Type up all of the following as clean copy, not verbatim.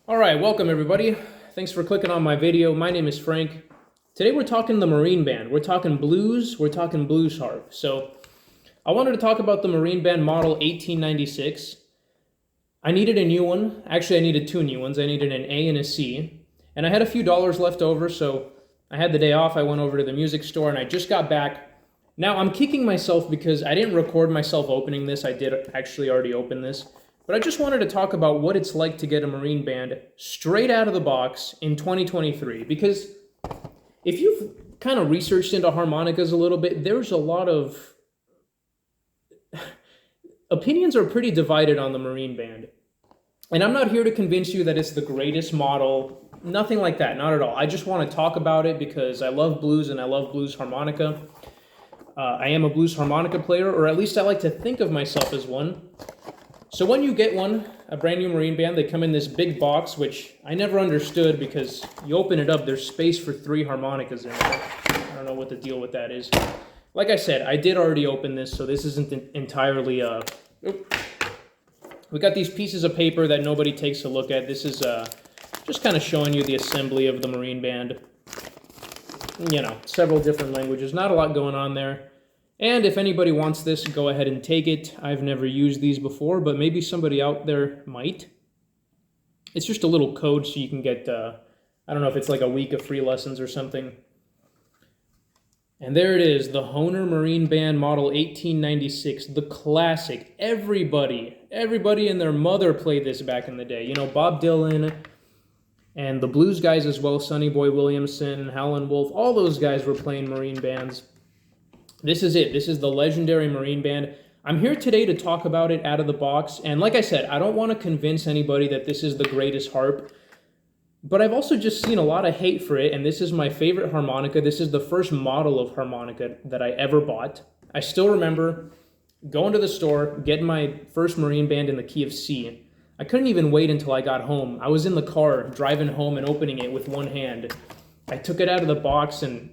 All right, welcome everybody. Thanks for clicking on my video. My name is Frank. Today we're talking the Marine Band. We're talking blues, harp. So I wanted to talk about the Marine Band model 1896. I needed a new one. Actually, I needed two new ones. I needed an A and a C. And I had a few dollars left over, so I had the day off. I went over to the music store and I just got back. Now I'm kicking myself because I didn't record myself opening this. I did actually already open this. But I just wanted to talk about what it's like to get a Marine Band straight out of the box in 2023. Because if you've kind of researched into harmonicas a little bit, there's a lot of opinions are pretty divided on the Marine Band. And I'm not here to convince you that it's the greatest model. Nothing like that, not at all. I just want to talk about it because I love blues and I love blues harmonica. I am a blues harmonica player, or at least I like to think of myself as one. So when you get one, a brand new Marine Band, they come in this big box, which I never understood because you open it up, there's space for 3 harmonicas in there. I don't know what the deal with that is. Like I said, I did already open this, so this isn't entirely... We got these pieces of paper that nobody takes a look at. This is just kind of showing you the assembly of the Marine Band. You know, several different languages. Not a lot going on there. And if anybody wants this, go ahead and take it. I've never used these before, but maybe somebody out there might. It's just a little code so you can get, I don't know if it's like a week of free lessons or something. And there it is, the Hohner Marine Band Model 1896, the classic. Everybody and their mother played this back in the day. You know, Bob Dylan and the blues guys as well, Sonny Boy Williamson, Howlin' Wolf, all those guys were playing Marine Bands. This is it. This is the legendary Marine Band. I'm here today to talk about it out of the box. And like I said, I don't want to convince anybody that this is the greatest harp. But I've also just seen a lot of hate for it. And this is my favorite harmonica. This is the first model of harmonica that I ever bought. I still remember going to the store, getting my first Marine Band in the key of C. I couldn't even wait until I got home. I was in the car driving home and opening it with one hand. I took it out of the box, and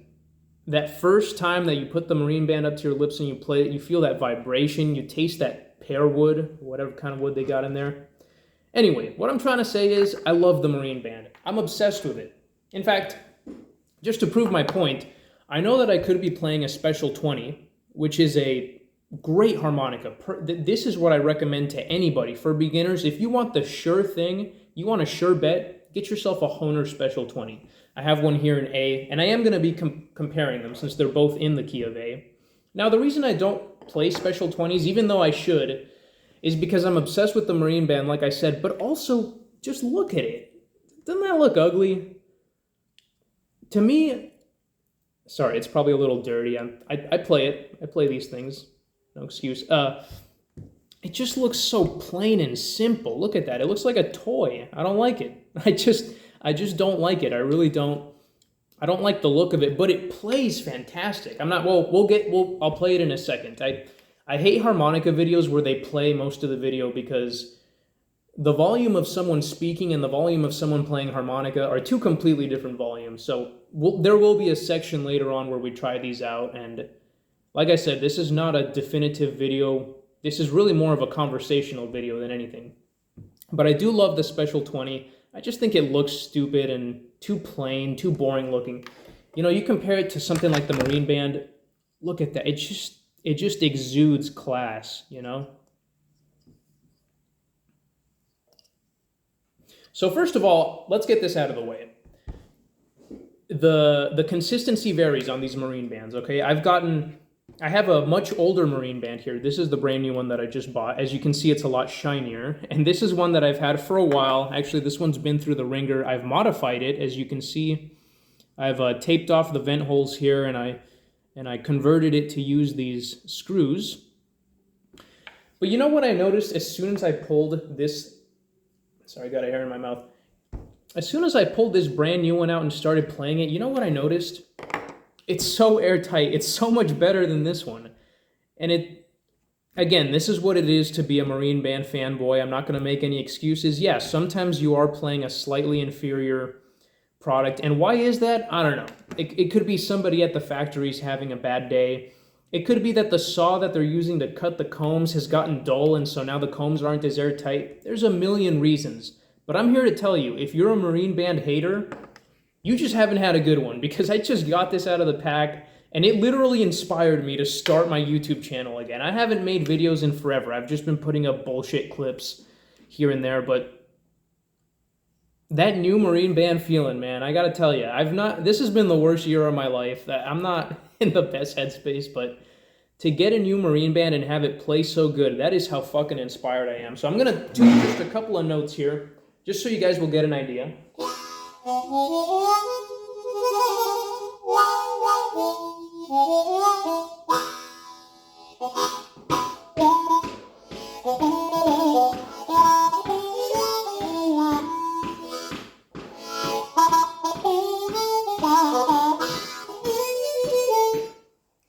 that first time that you put the Marine Band up to your lips and you play it, you feel that vibration, you taste that pear wood, whatever kind of wood they got in there. Anyway, what I'm trying to say is I love the Marine Band. I'm obsessed with it. In fact, just to prove my point, I know that I could be playing a Special 20, which is a great harmonica. This is what I recommend to anybody. For beginners, if you want the sure thing, you want a sure bet, get yourself a Hohner Special 20. I have one here in A, and I am going to be comparing them since they're both in the key of A. Now, the reason I don't play Special 20s, even though I should, is because I'm obsessed with the Marine Band, like I said, but also, just look at it. Doesn't that look ugly? To me, sorry, it's probably a little dirty. I play it. I play these things. No excuse. It just looks so plain and simple. Look at that. It looks like a toy. I don't like it. I just don't like it. I really don't. I don't like the look of it, but it plays fantastic. I'm not, I'll play it in a second. I hate harmonica videos where they play most of the video because the volume of someone speaking and the volume of someone playing harmonica are two completely different volumes. So there will be a section later on where we try these out. And like I said, this is not a definitive video. This is really more of a conversational video than anything. But I do love the Special 20. I just think it looks stupid and too plain, too boring looking. You know, you compare it to something like the Marine Band. Look at that. It just exudes class, you know? So first of all, let's get this out of the way. The consistency varies on these Marine Bands, okay? I have a much older Marine Band here. This is the brand new one that I just bought. As you can see, it's a lot shinier. And this is one that I've had for a while. Actually, this one's been through the ringer. I've modified it. As you can see, I've taped off the vent holes here, and I converted it to use these screws. But you know what I noticed as soon as I pulled this... Sorry, I got a hair in my mouth. As soon as I pulled this brand new one out and started playing it, you know what I noticed? It's so airtight. It's so much better than this one. And again, this is what it is to be a Marine Band fanboy. I'm not going to make any excuses. Yeah, sometimes you are playing a slightly inferior product. And why is that? I don't know. It could be somebody at the factories having a bad day. It could be that the saw that they're using to cut the combs has gotten dull, and so now the combs aren't as airtight. There's a million reasons. But I'm here to tell you, if you're a marine band hater, you just haven't had a good one, because I just got this out of the pack and it literally inspired me to start my YouTube channel again. I haven't made videos in forever. I've just been putting up bullshit clips here and there, but that new marine band feeling, man, I gotta tell you, this has been the worst year of my life. I'm not in the best headspace, but to get a new marine band and have it play so good, that is how fucking inspired I am. So I'm gonna do just a couple of notes here, just so you guys will get an idea.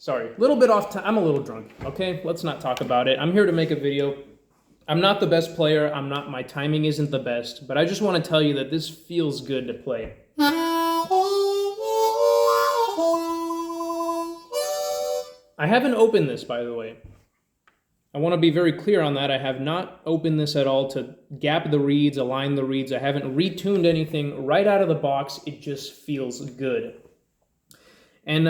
Sorry, a little bit off time. I'm a little drunk, okay? Let's not talk about it. I'm here to make a video. I'm not the best player. My timing isn't the best, but I just want to tell you that this feels good to play. I haven't opened this, by the way. I want to be very clear on that. I have not opened this at all to gap the reeds, align the reeds. I haven't retuned anything. Right out of the box, it just feels good. And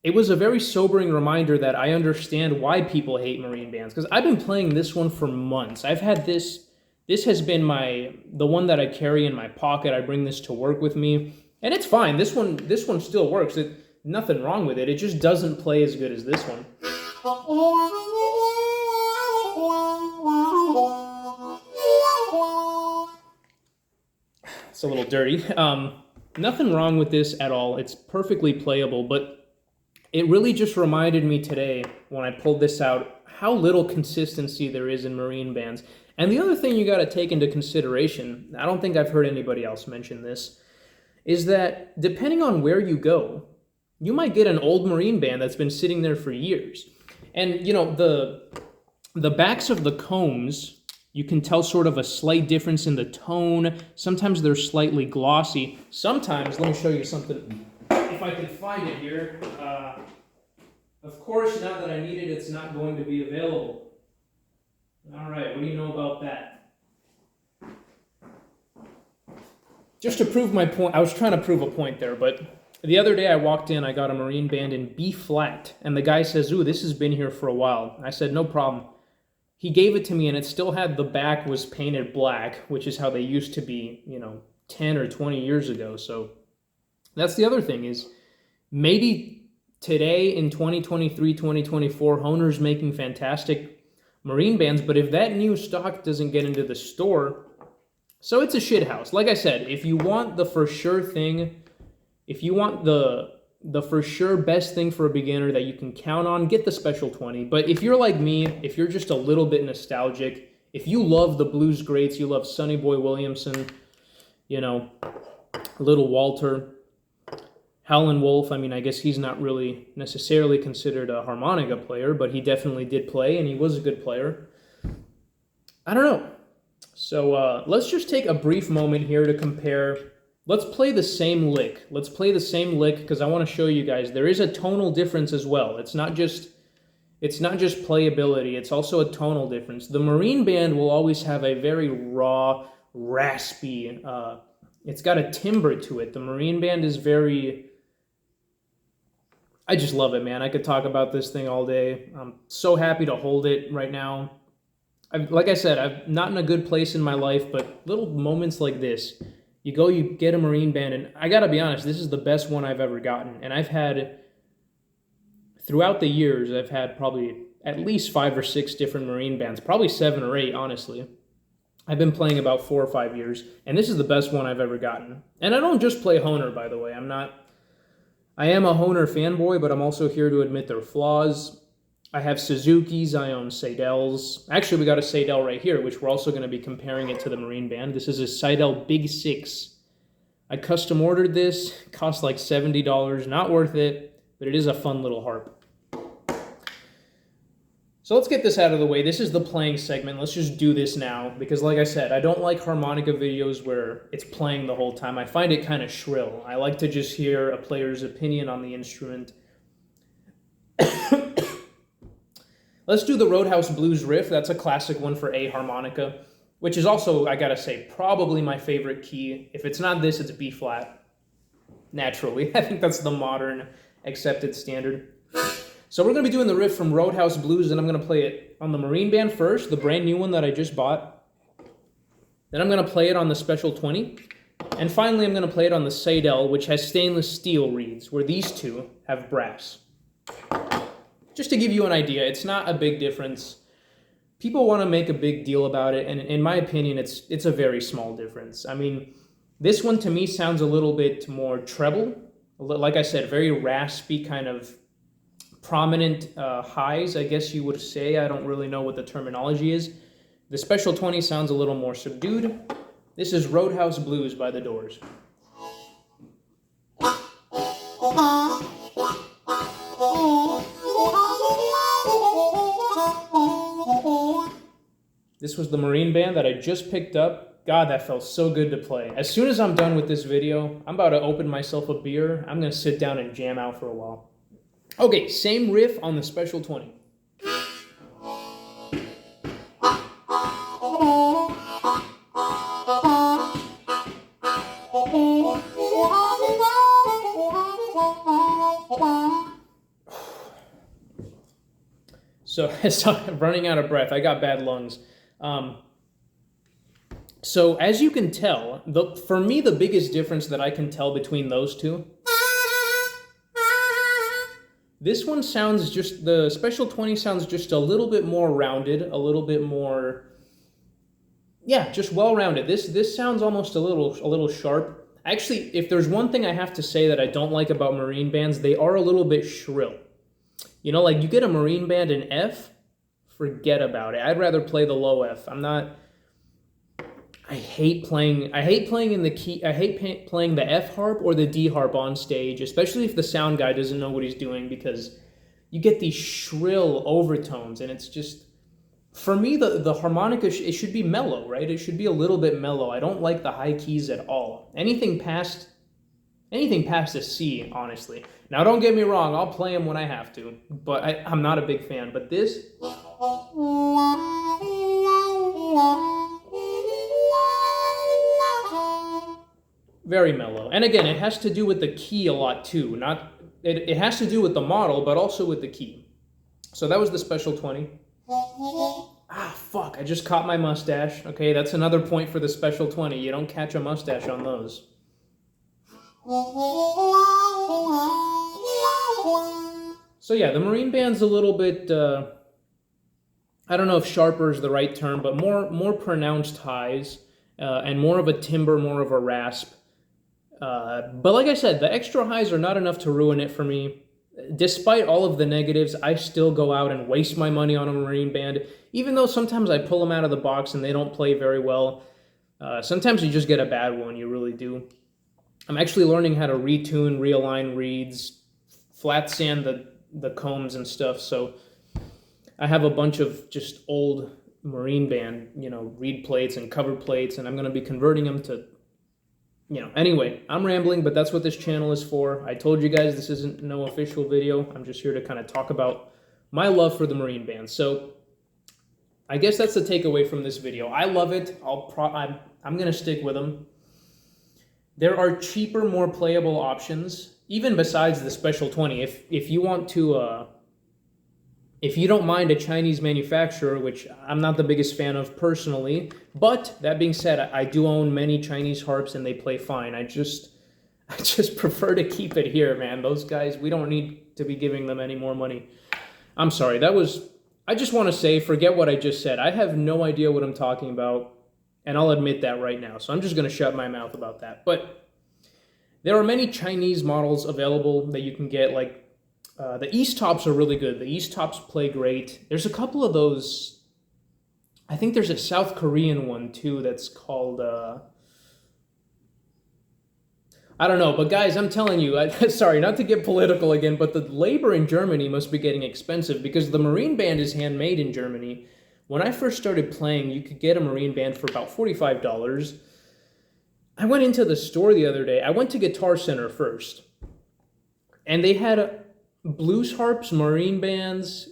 it was a very sobering reminder that I understand why people hate marine bands, because I've been playing this one for months. I've had this has been the one that I carry in my pocket. I bring this to work with me, and it's fine. This one still works. Nothing wrong with it. It just doesn't play as good as this one. It's a little dirty. Nothing wrong with this at all. It's perfectly playable, but it really just reminded me today when I pulled this out how little consistency there is in marine bands. And the other thing you got to take into consideration, I don't think I've heard anybody else mention this, is that depending on where you go, you might get an old marine band that's been sitting there for years. And, you know, the backs of the combs, you can tell sort of a slight difference in the tone. Sometimes they're slightly glossy. Sometimes, let me show you something, if I can find it here. Of course, now that I need it, it's not going to be available. All right, what do you know about that? Just to prove my point, I was trying to prove a point there, but the other day I walked in, I got a marine band in B flat, and the guy says, "Ooh, this has been here for a while." I said, "No problem." He gave it to me, and it still had, the back was painted black, which is how they used to be, 10 or 20 years ago. So that's the other thing, is maybe today in 2023, 2024, Hohner's making fantastic marine bands, but if that new stock doesn't get into the store, so it's a shit house. Like I said, if you want the for sure thing, if you want the for sure best thing for a beginner that you can count on, get the Special 20. But if you're like me, if you're just a little bit nostalgic, if you love the blues greats, you love Sonny Boy Williamson, Little Walter, Howlin' Wolf, I mean, I guess he's not really necessarily considered a harmonica player, but he definitely did play, and he was a good player. I don't know. So let's just take a brief moment here to compare. Let's play the same lick. Let's play the same lick, because I want to show you guys there is a tonal difference as well. It's not just playability, it's also a tonal difference. The marine band will always have a very raw, raspy, it's got a timbre to it. The marine band is very, I just love it, man. I could talk about this thing all day. I'm so happy to hold it right now. Like I said, I'm not in a good place in my life, but little moments like this, you get a marine band, and I gotta be honest, this is the best one I've ever gotten. And throughout the years, I've had probably at least 5 or 6 different marine bands, probably 7 or 8, honestly. I've been playing about 4 or 5 years, and this is the best one I've ever gotten. And I don't just play Hohner, by the way. I am a Hohner fanboy, but I'm also here to admit their flaws. I have Suzuki's, I own Seidel's. Actually, we got a Seidel right here, which we're also going to be comparing it to the marine band. This is a Seidel Big 6. I custom ordered this. It cost like $70. Not worth it, but it is a fun little harp. So let's get this out of the way. This is the playing segment. Let's just do this now, because like I said, I don't like harmonica videos where it's playing the whole time. I find it kind of shrill. I like to just hear a player's opinion on the instrument. Let's do the Roadhouse Blues riff. That's a classic one for A harmonica. which is also, I gotta say, probably my favorite key. If it's not this, it's B flat. Naturally, I think that's the modern accepted standard. So we're gonna be doing the riff from Roadhouse Blues, and I'm gonna play it on the Marine Band first, the brand new one that I just bought. Then I'm gonna play it on the Special 20. And finally, I'm gonna play it on the Seidel, which has stainless steel reeds, where these two have brass. Just to give you an idea, it's not a big difference. People want to make a big deal about it, and in my opinion, it's a very small difference. I mean, this one to me sounds a little bit more treble. Like I said, very raspy, kind of prominent highs, I guess you would say. I don't really know what the terminology is. The Special 20 sounds a little more subdued. This is Roadhouse Blues by The Doors. This was the Marine Band that I just picked up. God, that felt so good to play. As soon as I'm done with this video, I'm about to open myself a beer. I'm going to sit down and jam out for a while. Okay, same riff on the Special 20. So I'm running out of breath. I got bad lungs. So as you can tell, for me, the biggest difference that I can tell between those two, this one sounds just, the Special 20 sounds just a little bit more rounded, a little bit more, yeah, just well-rounded. This sounds almost a little sharp. Actually, if there's one thing I have to say that I don't like about Marine Bands, they are a little bit shrill. You know, like you get a Marine Band in F, forget about it. I'd rather play the low F. I hate playing in the key. I hate playing the F harp or the D harp on stage, especially if the sound guy doesn't know what he's doing, because you get these shrill overtones, and it's just, for me, the harmonica, it should be mellow, right? It should be a little bit mellow. I don't like the high keys at all. Anything past a C, honestly. Now, don't get me wrong, I'll play them when I have to, but I'm not a big fan. But this, very mellow. And again, it has to do with the key a lot too. It has to do with the model, but also with the key. So that was the Special 20. Ah, fuck, I just caught my mustache. Okay, that's another point for the Special 20. You don't catch a mustache on those. So yeah, the Marine Band's a little bit, I don't know if sharper is the right term, but more pronounced highs, and more of a timbre, more of a rasp. But like I said, the extra highs are not enough to ruin it for me. Despite all of the negatives, I still go out and waste my money on a Marine Band, even though sometimes I pull them out of the box and they don't play very well. Sometimes you just get a bad one, you really do. I'm actually learning how to retune, realign reeds, flat sand the combs and stuff, so I have a bunch of just old Marine Band, reed plates and cover plates, and I'm going to be converting them to, anyway, I'm rambling, but that's what this channel is for. I told you guys this isn't no official video. I'm just here to kind of talk about my love for the Marine Band. So I guess that's the takeaway from this video. I love it. I'm going to stick with them. There are cheaper, more playable options, even besides the Special 20. If you want to, if you don't mind a Chinese manufacturer, which I'm not the biggest fan of personally, but that being said, I do own many Chinese harps and they play fine. I just prefer to keep it here, man. Those guys, we don't need to be giving them any more money. I'm sorry, I just want to say, forget what I just said. I have no idea what I'm talking about, and I'll admit that right now. So I'm just going to shut my mouth about that. But there are many Chinese models available that you can get, like the East Tops are really good. The East Tops play great. There's a couple of those. I think there's a South Korean one too that's called, I don't know. But guys, I'm telling you, sorry, not to get political again, but the labor in Germany must be getting expensive because the Marine Band is handmade in Germany. When I first started playing, you could get a Marine Band for about $45. I went into the store the other day. I went to Guitar Center first, and they had blues harps, Marine Bands,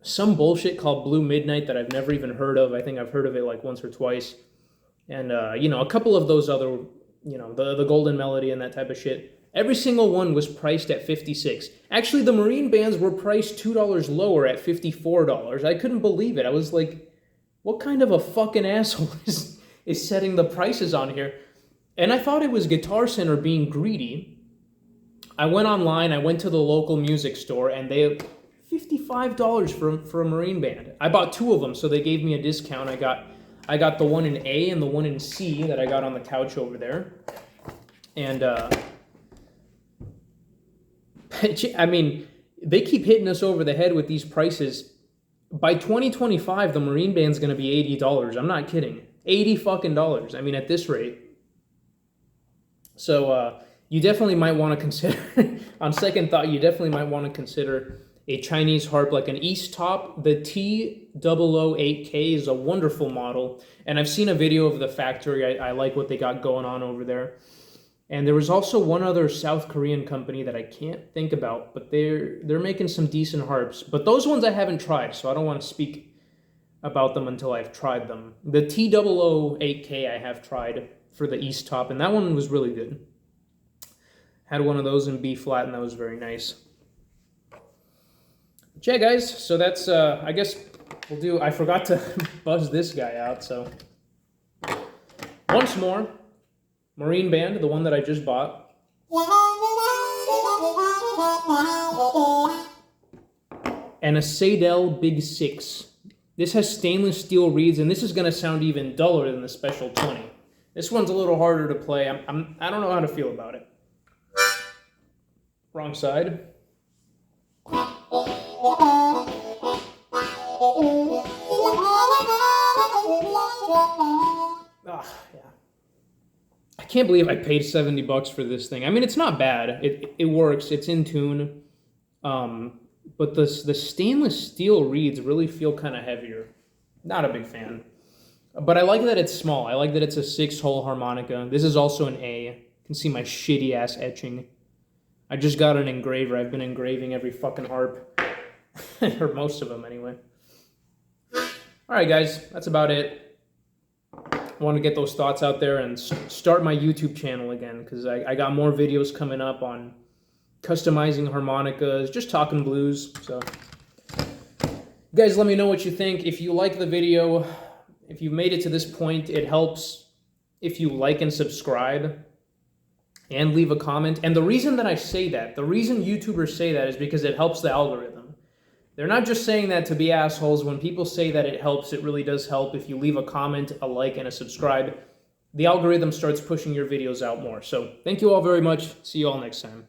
some bullshit called Blue Midnight that I've never even heard of. I think I've heard of it like once or twice. and you know, a couple of those other, you know, the Golden Melody and that type of shit. Every single one was priced at $56. Actually, the Marine bands were priced $2 lower at $54. I couldn't believe it. I was like, what kind of a fucking asshole is setting the prices on here? And I thought it was Guitar Center being greedy. I went online, I went to the local music store, and they $55 for a Marine band. I bought two of them, so they gave me a discount. I got the one in A and the one in C that I got on the couch over there. And I mean, they keep hitting us over the head with these prices. By 2025, the Marine band's going to be $80. I'm not kidding. $80 fucking dollars. I mean, at this rate. So you definitely might want to consider, on second thought, you definitely might want to consider a Chinese harp like an East Top. The T008K is a wonderful model. And I've seen a video of the factory. I like what they got going on over there. And there was also one other South Korean company that I can't think about, but they're making some decent harps. But those ones I haven't tried, so I don't want to speak about them until I've tried them. The T008K I have tried for the East Top, and that one was really good. Had one of those in B flat, and that was very nice. But yeah, guys, so that's, I guess we'll do, I forgot to buzz this guy out, so. Once more. Marine band, the one that I just bought. And a Seidel Big 6. This has stainless steel reeds, and this is going to sound even duller than the Special 20. This one's a little harder to play. I don't know how to feel about it. Wrong side. Ah, yeah. I can't believe I paid $70 for this thing. I mean, it's not bad. It works. It's in tune. But the stainless steel reeds really feel kind of heavier. Not a big fan. But I like that it's small. I like that it's a 6-hole harmonica. This is also an A. You can see my shitty ass etching. I just got an engraver. I've been engraving every fucking harp. Or most of them anyway. Alright guys, that's about it. I want to get those thoughts out there and start my YouTube channel again, because I got more videos coming up on customizing harmonicas, just talking blues. So guys, let me know what you think. If you like the video, if you've made it to this point, it helps if you like and subscribe and leave a comment. And the reason that I say that, the reason YouTubers say that is because it helps the algorithm. They're not just saying that to be assholes. When people say that it helps, it really does help. If you leave a comment, a like, and a subscribe, the algorithm starts pushing your videos out more. So thank you all very much. See you all next time.